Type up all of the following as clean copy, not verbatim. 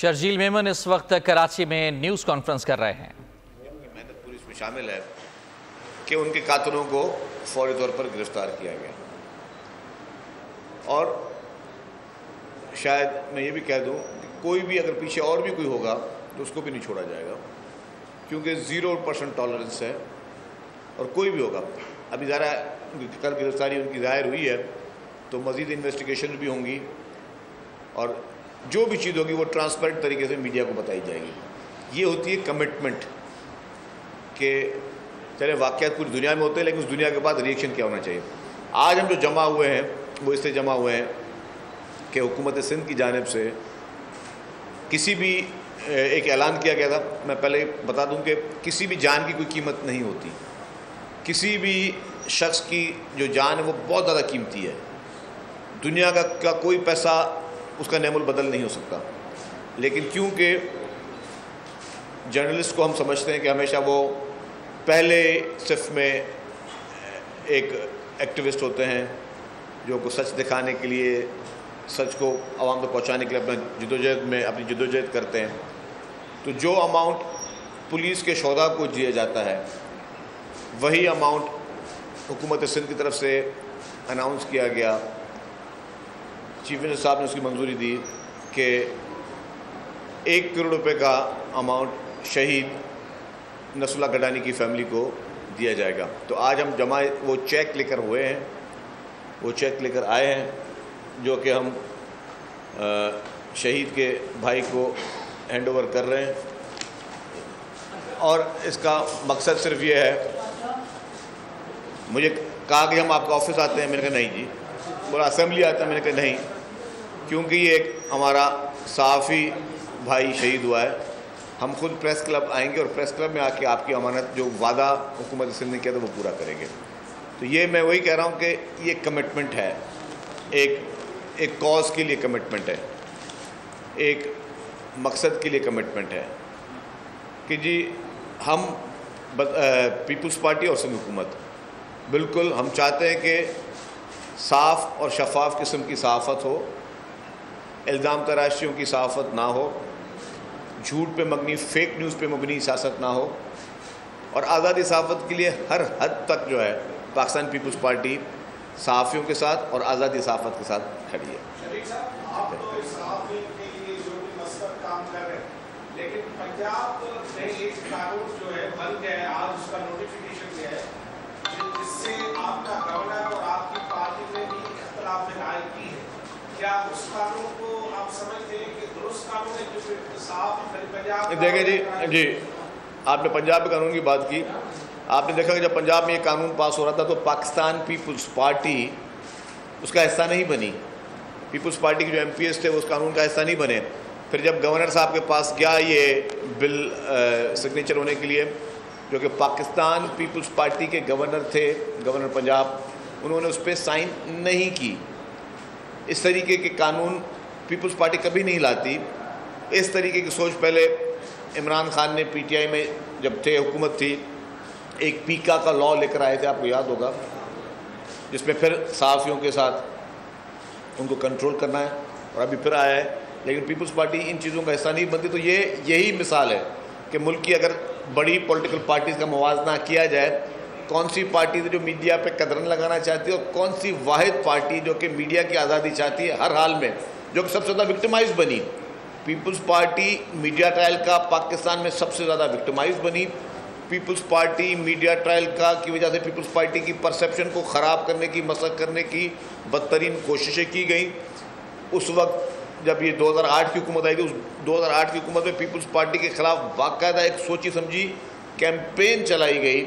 شرجیل میمن اس وقت کراچی میں news conference کر رہے ہیں۔ محنت پوری اس میں شامل ہے کہ ان کے قاتلوں کو فوری طور پر گرفتار کیا گیا، اور شاید میں یہ بھی کہہ دوں کہ کوئی بھی اگر پیچھے اور بھی کوئی ہوگا تو اس کو بھی نہیں چھوڑا جائے گا، کیونکہ 0% ٹالرنس ہے، اور کوئی بھی ہوگا۔ ابھی ذرا کل گرفتاری ان کی ظاہر ہوئی ہے تو مزید انویسٹیگیشن بھی ہوں گی، اور جو بھی چیز ہوگی وہ ٹرانسپیرنٹ طریقے سے میڈیا کو بتائی جائے گی۔ یہ ہوتی ہے کمٹمنٹ کہ چلے واقعات پوری دنیا میں ہوتے ہیں، لیکن اس دنیا کے بعد ریئیکشن کیا ہونا چاہیے۔ آج ہم جو جمع ہوئے ہیں وہ اس لیے جمع ہوئے ہیں کہ حکومت سندھ کی جانب سے کسی بھی ایک اعلان کیا گیا تھا۔ میں پہلے بتا دوں کہ کسی بھی جان کی کوئی قیمت نہیں ہوتی، کسی بھی شخص کی جو جان ہے وہ بہت زیادہ قیمتی ہے، دنیا کا کوئی پیسہ اس کا نعم البدل نہیں ہو سکتا، لیکن کیونکہ جرنلسٹ کو ہم سمجھتے ہیں کہ ہمیشہ وہ پہلے صف میں ایک ایکٹیوسٹ ہوتے ہیں جو کو سچ دکھانے کے لیے، سچ کو عوام تک پہنچانے کے لیے اپنی جدوجہد کرتے ہیں، تو جو اماؤنٹ پولیس کے شہداء کو دیا جاتا ہے وہی اماؤنٹ حکومت سندھ کی طرف سے اناؤنس کیا گیا۔ چیف منسٹر صاحب نے اس کی منظوری دی کہ 1 کروڑ روپے کا اماؤنٹ شہید نصر اللہ گڈانی کی فیملی کو دیا جائے گا۔ تو آج ہم جمع وہ چیک لے کر ہوئے ہیں، وہ چیک لے کر آئے ہیں جو کہ ہم شہید کے بھائی کو ہینڈ اوور کر رہے ہیں، اور اس کا مقصد صرف یہ ہے، مجھے کہا کہ ہم آپ کا آفس آتے ہیں، میں نے کہا نہیں جی، بولا اسمبلی آتا ہے، میں نے کہا نہیں، کیونکہ یہ ایک ہمارا صحافی بھائی شہید ہوا ہے، ہم خود پریس کلب آئیں گے اور پریس کلب میں آ کے آپ کی امانت جو وعدہ حکومت سندھ نے کیا تھا وہ پورا کریں گے۔ تو یہ میں وہی کہہ رہا ہوں کہ یہ کمٹمنٹ ہے، ایک کاز کے لیے کمٹمنٹ ہے، ایک مقصد کے لیے کمٹمنٹ ہے کہ جی ہم پیپلز پارٹی اور سندھ حکومت بالکل ہم چاہتے ہیں کہ صاف اور شفاف قسم کی صحافت ہو، الزام تراشیوں کی صحافت نہ ہو، جھوٹ پہ مبنی فیک نیوز پہ مبنی سیاست نہ ہو، اور آزادی صحافت کے لیے ہر حد تک جو ہے پاکستان پیپلز پارٹی صحافیوں کے ساتھ اور آزادی صحافت کے ساتھ کھڑی ہے۔ شریف صاحب، آپ تو صحافیوں کے لیے جو بھی مثبت کام کر رہے ہیں، لیکن پنجاب میں ایک قانون جو ہے بن گیا ہے، آج اس کا نوٹیفیکیشن گیا ہے، جس سے آپ کا گورنر اور آپ کی پارٹی نے بھی اختلاف میں رائے کی ہے۔ کیا اس قانون کو آپ سمجھتے ہیں کہ درست قانون ہے جو صحافی پنجاب؟ دیکھیں جی آپ نے پنجاب کے قانون کی بات کی، آپ نے دیکھا کہ جب پنجاب میں یہ قانون پاس ہو رہا تھا تو پاکستان پیپلز پارٹی اس کا حصہ نہیں بنی، پیپلز پارٹی کے جو ایم پی ایس تھے وہ اس قانون کا حصہ نہیں بنے۔ پھر جب گورنر صاحب کے پاس گیا یہ بل سگنیچر ہونے کے لیے، جو کہ پاکستان پیپلز پارٹی کے گورنر تھے، گورنر پنجاب، انہوں نے اس پہ سائن نہیں کی۔ اس طریقے کے قانون پیپلز پارٹی کبھی نہیں لاتی۔ اس طریقے کی سوچ پہلے عمران خان نے پی ٹی آئی میں جب تھے، حکومت تھی، ایک پیکا کا لاء لے کر آئے تھے، آپ کو یاد ہوگا، جس میں پھر صحافیوں کے ساتھ ان کو کنٹرول کرنا ہے، اور ابھی پھر آیا ہے، لیکن پیپلز پارٹی ان چیزوں کا حصہ نہیں بنتی۔ تو یہی مثال ہے کہ ملک کی اگر بڑی پولیٹیکل پارٹیز کا موازنہ کیا جائے، کون سی پارٹی جو میڈیا پہ قدرن لگانا چاہتی ہے، اور کون سی واحد پارٹی جو کہ میڈیا کی آزادی چاہتی ہے ہر حال میں، جو کہ سب سے زیادہ وکٹمائز بنی۔ پیپلز پارٹی میڈیا ٹرائل کا پاکستان میں سب سے زیادہ وکٹمائز بنی۔ پیپلز پارٹی میڈیا ٹرائل کی وجہ سے پیپلز پارٹی کی پرسیپشن کو خراب کرنے کی، مسخ کرنے کی بدترین کوششیں کی گئیں۔ اس وقت جب یہ 2008 کی حکومت آئی تھی، اس 2008 کی حکومت میں پیپلز پارٹی کے خلاف باقاعدہ ایک سوچی سمجھی کیمپین چلائی گئی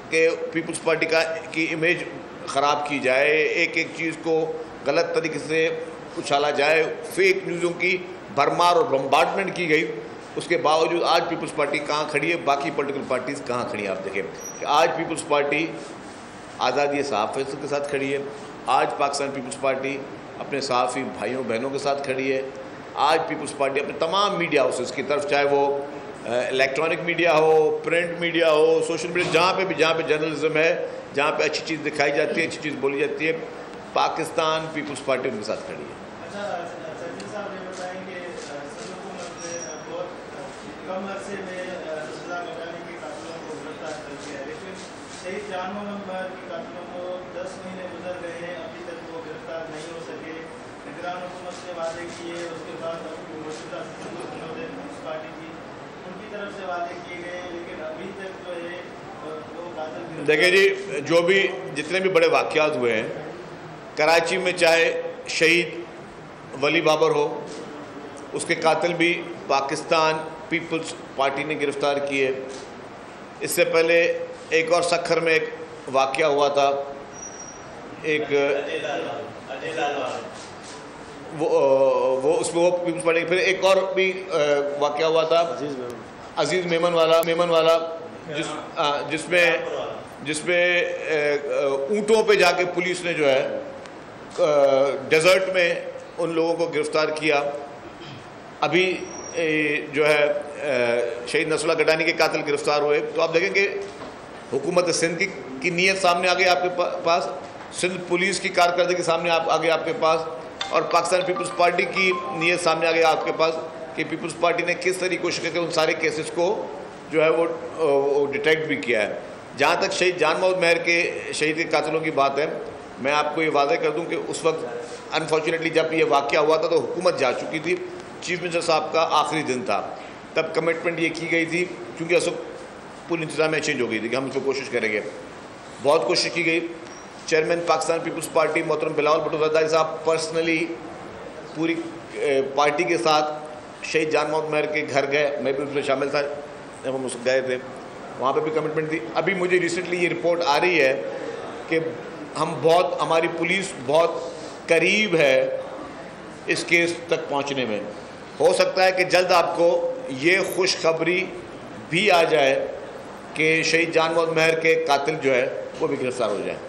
کہ پیپلز پارٹی کی امیج خراب کی جائے، ایک ایک چیز کو غلط طریقے سے اچھالا جائے، فیک نیوزوں کی بھرمار اور بمبارڈمنٹ کی گئی۔ اس کے باوجود آج پیپلز پارٹی کہاں کھڑی ہے، باقی پولیٹیکل پارٹیز کہاں کھڑی ہیں؟ آپ دیکھیں کہ آج پیپلز پارٹی آزادی صحافت کے ساتھ کھڑی ہے، آج پاکستان پیپلز پارٹی اپنے صحافی بھائیوں بہنوں کے ساتھ کھڑی ہے، آج پیپلز پارٹی اپنے تمام میڈیا ہاؤسز کی طرف، چاہے وہ الیکٹرانک میڈیا ہو، پرنٹ میڈیا ہو، سوشل میڈیا، جہاں پہ جرنلزم ہے، جہاں پہ اچھی چیز دکھائی جاتی ہے، اچھی چیز بولی جاتی ہے، پاکستان پیپلز پارٹی ان کے ساتھ کھڑی ہے۔ جان محمد مہر کے قاتلوں کو 10 مہینے گزر گئے ہیں، ابھی تک وہ گرفتار نہیں ہو سکے۔ نگران حکومت نے وعدے کیے، اس کے بعد موجودہ پیپلز پارٹی کی ان کی طرف سے وعدے کیے گئے، لیکن ابھی تک جو ہے وہ قاتل دیکھیں جی، جو بھی جتنے بھی بڑے واقعات ہوئے ہیں کراچی میں، چاہے شہید ولی بابر ہو، اس کے قاتل بھی پاکستان پیپلز پارٹی نے گرفتار کیے۔ اس سے پہلے ایک اور سکھر میں ایک واقعہ ہوا تھا، ایک وہ اس میں وہ پیپلز پارٹی، پھر ایک اور بھی واقعہ ہوا تھا عزیز میمن والا جس میں اونٹوں پہ جا کے پولیس نے جو ہے ڈیزرٹ میں ان لوگوں کو گرفتار کیا۔ ابھی جو ہے شہید نصر اللہ گڈانی کے قاتل گرفتار ہوئے۔ تو آپ دیکھیں کہ حکومت سندھ کی نیت سامنے آ گئی آپ کے پاس، سندھ پولیس کی کارکردگی سامنے آ گئی آپ کے پاس، اور پاکستان پیپلز پارٹی کی نیت سامنے آ گئی آپ کے پاس کہ پیپلز پارٹی نے کس طریقے کوشش کر کے ان سارے کیسز کو جو ہے وہ ڈیٹیکٹ بھی کیا ہے۔ جہاں تک شہید جان محمد مہر کے شہید کے قاتلوں کی بات ہے، میں آپ کو یہ واضح کر دوں کہ اس وقت انفارچونیٹلی جب یہ واقعہ ہوا تھا تو حکومت جا چکی تھی، چیف منسٹر صاحب کا آخری دن تھا، تب کمٹمنٹ یہ کی گئی تھی، کیونکہ اس وقت پوری انتظامیہ چینج ہو گئی تھی کہ ہم اس کو کوشش کریں گے، بہت کوشش کی گئی۔ چیئرمین پاکستان پیپلز پارٹی محترم بلاول بھٹو زرداری صاحب پرسنلی پوری پارٹی کے ساتھ شہید جان محمد مہر کے گھر گئے، میں بھی اس میں شامل تھا جب ہم اس گئے تھے، وہاں پہ بھی کمٹمنٹ تھی۔ ابھی مجھے ریسنٹلی یہ رپورٹ آ رہی ہے کہ ہماری پولیس بہت قریب ہے اس کیس تک پہنچنے میں۔ ہو سکتا ہے کہ جلد آپ کو یہ خوشخبری بھی آ جائے کہ شہید جان محمد مہر کے قاتل جو ہے وہ بھی گرفتار ہو جائیں۔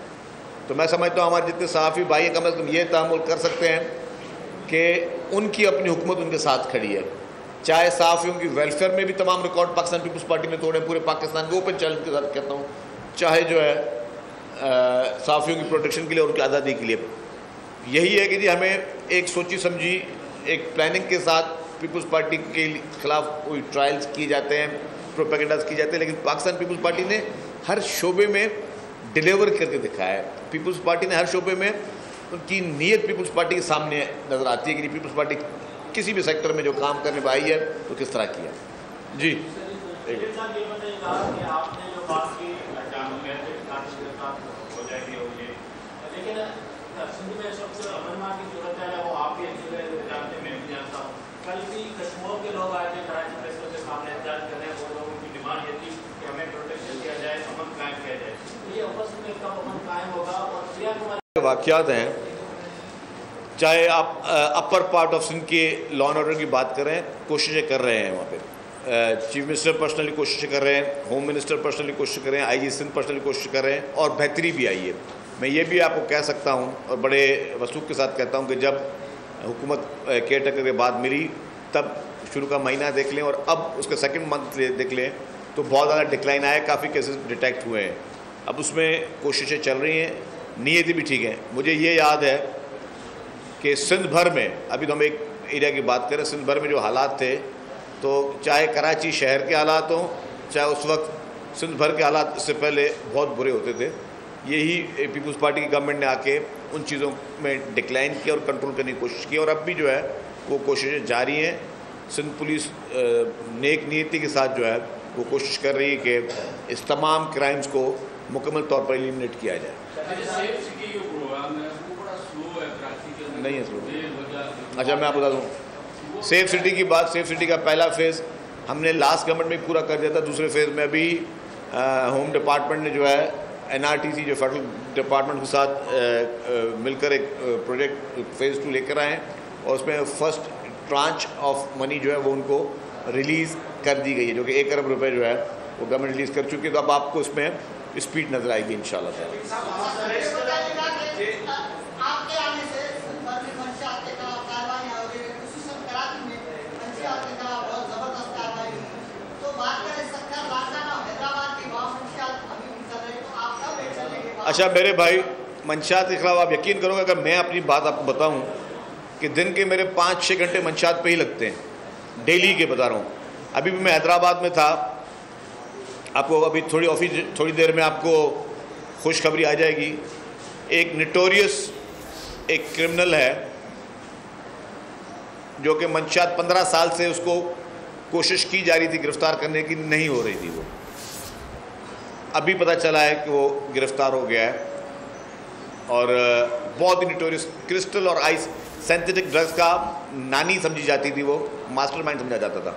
تو میں سمجھتا ہوں ہمارے جتنے صحافی بھائی کم از کم یہ تحمل کر سکتے ہیں کہ ان کی اپنی حکومت ان کے ساتھ کھڑی ہے، چاہے صحافیوں کی ویلفیئر میں بھی تمام ریکارڈ پاکستان پیپلز پارٹی نے توڑے، پورے پاکستان کے اوپن چیلنج کے ساتھ کہتا ہوں، چاہے جو ہے صحافیوں کی پروٹیکشن کے لیے اور ان کی آزادی کے لیے۔ یہی ہے کہ جی ہمیں ایک سوچی سمجھی ایک پلاننگ کے ساتھ پیپلز پارٹی کے خلاف کوئی ٹرائلز کیے جاتے ہیں، پروپیگنڈاز کیے جاتے ہیں، لیکن پاکستان پیپلز پارٹی نے ہر شعبے میں ڈیلیور کر کے دکھایا ہے۔ پیپلز پارٹی نے ہر شعبے میں ان کی نیت پیپلز پارٹی کے سامنے نظر آتی ہے کہ پیپلز پارٹی کسی بھی سیکٹر میں جو کام کرنے میں آئی ہے تو کس طرح کیا۔ جی کل بھی کشمیر کے لوگ آئے تھے کراچی پریس کلب کے سامنے احتجاج کر رہے ہیں، وہ لوگوں کی ڈیمانڈ یہ تھی کہ ہمیں پروٹیکشن دیا جائے، امن قائم کیا جائے۔ یہ آپس میں کب امن قائم ہوگا؟ اور واقعات ہیں، چاہے آپ اپر پارٹ آف سندھ کے لا اینڈ آرڈر کی بات کریں، کوششیں کر رہے ہیں وہاں پہ، چیف منسٹر پرسنلی کوششیں کر رہے ہیں، ہوم منسٹر پرسنلی کوشش کر رہے ہیں، آئی جی سندھ پرسنلی کوشش کر رہے ہیں، اور بہتری بھی آئی ہے۔ میں یہ بھی آپ کو کہہ سکتا ہوں اور بڑے وثوق کے ساتھ کہتا ہوں کہ جب حکومت کیئر ٹیکر کے بعد ملی تب شروع کا مہینہ دیکھ لیں اور اب اس کا سیکنڈ منتھ دیکھ لیں تو بہت زیادہ ڈکلائن آیا، کافی کیسز ڈیٹیکٹ ہوئے ہیں۔ اب اس میں کوششیں چل رہی ہیں، نیتیں بھی ٹھیک ہیں۔ مجھے یہ یاد ہے کہ سندھ بھر میں، ابھی تو ہم ایک ایریا کی بات کریں، سندھ بھر میں جو حالات تھے، تو چاہے کراچی شہر کے حالات ہوں، چاہے اس وقت سندھ بھر کے حالات اس سے پہلے بہت برے ہوتے تھے، یہی پیپلز پارٹی کی گورنمنٹ نے آ کے ان چیزوں میں ڈکلائن کیا اور کنٹرول کرنے کی کوشش کی، اور اب بھی جو ہے وہ کوششیں جاری ہیں۔ سندھ پولیس نیک نیتی کے ساتھ جو ہے وہ کوشش کر رہی ہے کہ اس تمام کرائمز کو مکمل طور پر ایلیمنیٹ کیا جائے۔ نہیں ہے سلو، اچھا میں آپ بتا دوں، سیف سٹی کی بات، سیف سٹی کا پہلا فیز ہم نے لاسٹ گورنمنٹ میں پورا کر دیا تھا، دوسرے فیز میں ابھی ہوم ڈپارٹمنٹ نے جو ہے NRTC جو فیڈرل ڈپارٹمنٹ کے ساتھ مل کر ایک پروجیکٹ فیز 2 لے کر آئے ہیں، اور اس میں فرسٹ ٹرانچ آف منی جو ہے وہ ان کو ریلیز کر دی گئی ہے، جو کہ 1 ارب روپے جو ہے وہ گورنمنٹ ریلیز کر چکی ہے۔ تو اب آپ کو اس میں اسپیڈ نظر آئے گی انشاءاللہ تعالی۔ اچھا میرے بھائی، منشیات کے خلاف آپ یقین کرو گے اگر میں اپنی بات آپ کو بتاؤں کہ دن کے میرے 5-6 گھنٹے منشیات پہ ہی لگتے ہیں، ڈیلی کے بتا رہا ہوں۔ ابھی بھی میں حیدرآباد میں تھا، آپ کو ابھی تھوڑی دیر میں آپ کو خوشخبری آ جائے گی. ایک نٹوریس ایک کرمنل ہے جو کہ منشیات 15 سال سے اس کو کوشش کی جا رہی تھی گرفتار کرنے کی, نہیں ہو رہی تھی. وہ ابھی پتہ چلا ہے کہ وہ گرفتار ہو گیا ہے. اور بہت ہی نٹوریس کرسٹل اور آئس سینتھیٹک ڈرگز کا نانی سمجھی جاتی تھی, وہ ماسٹر مائنڈ سمجھا جاتا تھا.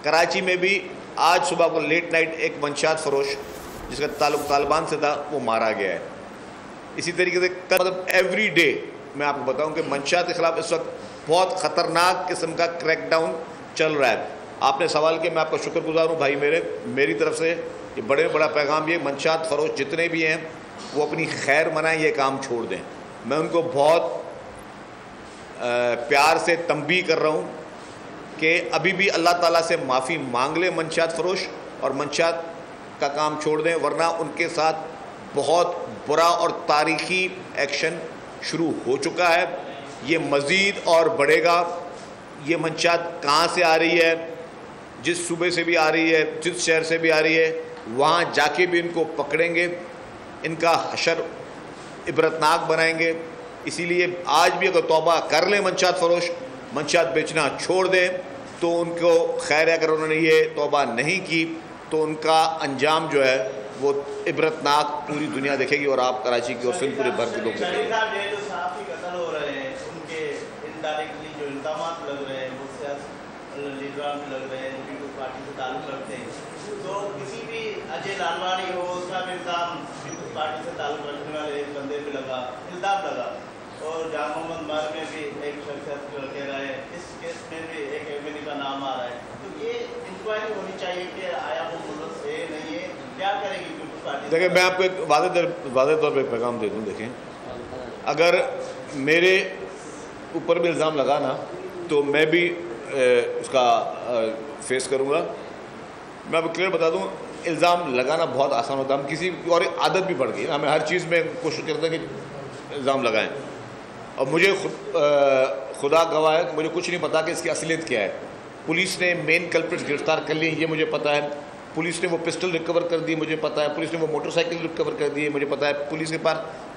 کراچی میں بھی آج صبح کو لیٹ نائٹ ایک منشیات فروش جس کا تعلق طالبان سے تھا وہ مارا گیا ہے. اسی طریقے سے مطلب ایوری ڈے میں آپ کو بتاؤں کہ منشیات کے خلاف اس وقت بہت خطرناک قسم کا کریک ڈاؤن چل رہا ہے. آپ نے سوال کیا, میں آپ کا شکر گزار ہوں بھائی. میری طرف سے یہ بڑا پیغام یہ منشیات فروش جتنے بھی ہیں وہ اپنی خیر منائیں, یہ کام چھوڑ دیں. میں ان کو بہت پیار سے تنبیہ کر رہا ہوں کہ ابھی بھی اللہ تعالیٰ سے معافی مانگ لیں منشیات فروش, اور منشیات کا کام چھوڑ دیں, ورنہ ان کے ساتھ بہت برا اور تاریخی ایکشن شروع ہو چکا ہے. یہ مزید اور بڑھے گا. یہ منشیات کہاں سے آ رہی ہے, جس صوبے سے بھی آ رہی ہے, جس شہر سے بھی آ رہی ہے, وہاں جا کے بھی ان کو پکڑیں گے, ان کا حشر عبرتناک بنائیں گے. اسی لیے آج بھی اگر توبہ کر لیں منشیات فروش, منشیات بیچنا چھوڑ دیں, تو ان کو خیر ہے. اگر انہوں نے یہ توبہ نہیں کی تو ان کا انجام جو ہے وہ عبرتناک پوری دنیا دیکھے گی, اور آپ کراچی کی اور سندھ پورے بھر کے لوگ دیکھیں گے. جو صحافی قتل ہو رہے ہیں ان کے انڈائریکٹلی جو الزامات لگ رہے ہیں وہ سیاسی لیڈران بھی لگ رہے ہیں جو پیپلز پارٹی سے تعلق رکھتے ہیں, تو کسی بھی اجے لالوانی ہو اس کا بھی الزام پیپلز پارٹی سے تعلق رکھنے والے ایک بندے پہ الزام لگا, اور جان محمد مار میں بھی ایک شخصیت کو رکھے رہے ہیں. اس کیس میں بھی ایک ایم ایل اے کا نام آ رہا ہے. تو یہ انکوائری ہونی چاہیے کہ آیا وہ ملک ہے نہیں ہے, کیا کرے گی پیپلز پارٹی. دیکھیں میں آپ کو ایک واضح طور پہ پیغام دے دوں. دیکھیں اگر میرے اوپر بھی الزام لگا نا تو میں بھی اس کا فیس کروں گا. میں آپ کو کلیئر بتا دوں, الزام لگانا بہت آسان ہوتا ہے. ہم کسی اور عادت بھی بڑھ گئی, ہمیں ہر چیز میں کوشش کرتے ہیں کہ الزام لگائیں, اور مجھے خدا گواہ ہے کہ مجھے کچھ نہیں پتا کہ اس کی اصلیت کیا ہے. پولیس نے مین کلپریٹس گرفتار کر لیے, یہ مجھے پتا ہے. پولیس نے وہ پسٹل ریکور کر دی, مجھے پتا ہے. پولیس نے وہ موٹر سائیکل ریکور کر دی, مجھے پتا ہے. پولیس کے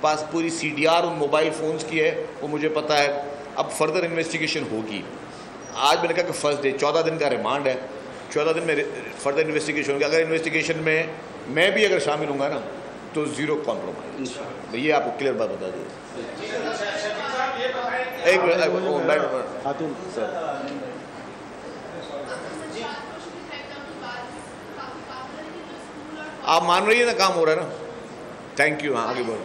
پاس پوری CDR ان موبائل فونز کی ہے, وہ مجھے پتا ہے. اب فردر انویسٹیگیشن ہوگی. آج میں نے کہا کہ فرسٹ ڈے 14 دن کا ریمانڈ ہے, 14 دن میں فردر انویسٹیگیشن ہوگی. اگر انویسٹیگیشن میں بھی اگر شامل ہوں گا نا تو زیرو کمپرومائز. یہ آپ کو کلیئر بات بتا دوں. ایک آپ مان رہی ہیں نا کام ہو رہا ہے نا. Thank you. ہاں آگے بڑھو.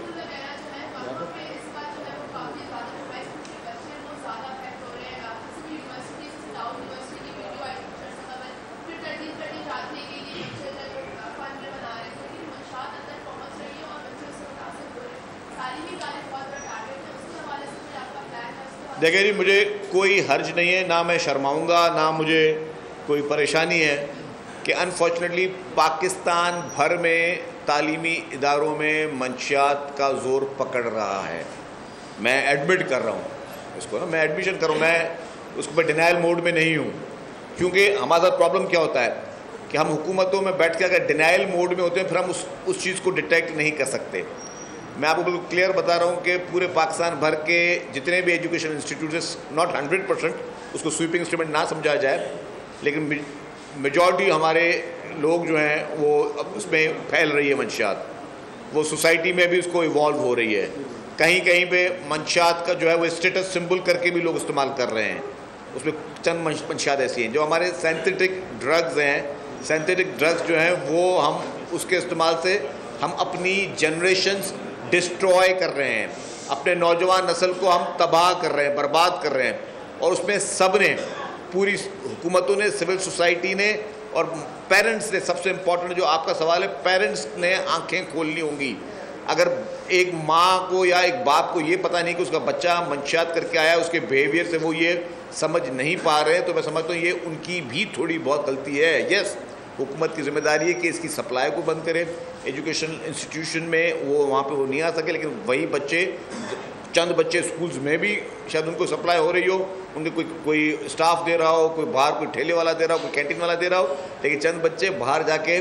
دیکھیں جی, مجھے کوئی حرج نہیں ہے, نہ میں شرماؤں گا, نہ مجھے کوئی پریشانی ہے کہ انفارچونیٹلی پاکستان بھر میں تعلیمی اداروں میں منشیات کا زور پکڑ رہا ہے. میں ایڈمٹ کر رہا ہوں اس کو نا, میں ایڈمیشن کر رہا ہوں, میں اس کو ڈینائل موڈ میں نہیں ہوں. کیونکہ ہمارا پرابلم کیا ہوتا ہے کہ ہم حکومتوں میں بیٹھ کے اگر ڈینائل موڈ میں ہوتے ہیں پھر ہم اس چیز کو ڈیٹیکٹ نہیں کر سکتے. میں آپ کو بالکل کلیئر بتا رہا ہوں کہ پورے پاکستان بھر کے جتنے بھی ایجوکیشن انسٹیٹیوٹس, ناٹ 100% اس کو سویپنگ انسٹرومنٹ نہ سمجھا جائے, لیکن میجورٹی ہمارے لوگ جو ہیں وہ اس میں پھیل رہی ہے منشیات. وہ سوسائٹی میں بھی اس کو ایوالو ہو رہی ہے. کہیں کہیں پہ منشیات کا جو ہے وہ اسٹیٹس سمبل کر کے بھی لوگ استعمال کر رہے ہیں. اس میں چند منشیات ایسی ہیں جو ہمارے سینتھیٹک ڈرگز ہیں. سینتھیٹک ڈرگز جو ہیں وہ ہم اس کے استعمال سے ہم اپنی جنریشنز ڈسٹروائے کر رہے ہیں, اپنے نوجوان نسل کو ہم تباہ کر رہے ہیں, برباد کر رہے ہیں. اور اس میں سب نے, پوری حکومتوں نے, سول سوسائٹی نے اور پیرنٹس نے, سب سے امپورٹنٹ جو آپ کا سوال ہے, پیرنٹس نے آنکھیں کھولنی ہوں گی. اگر ایک ماں کو یا ایک باپ کو یہ پتہ نہیں کہ اس کا بچہ منشیات کر کے آیا, اس کے بیہیویئر سے وہ یہ سمجھ نہیں پا رہے, تو میں سمجھتا ہوں یہ ان کی بھی تھوڑی بہت غلطی ہے. یس, حکومت کی ذمہ داری ہے کہ اس کی سپلائی کو بند کرے. ایجوکیشن انسٹیٹیوشن میں وہ وہاں پہ وہ نہیں آ سکے, لیکن وہی بچے, چند بچے اسکولز میں بھی شاید ان کو سپلائی ہو رہی ہو, ان کے کوئی اسٹاف دے رہا ہو, کوئی باہر کوئی ٹھیلے والا دے رہا ہو, کوئی کینٹین والا دے رہا ہو, لیکن چند بچے باہر جا کے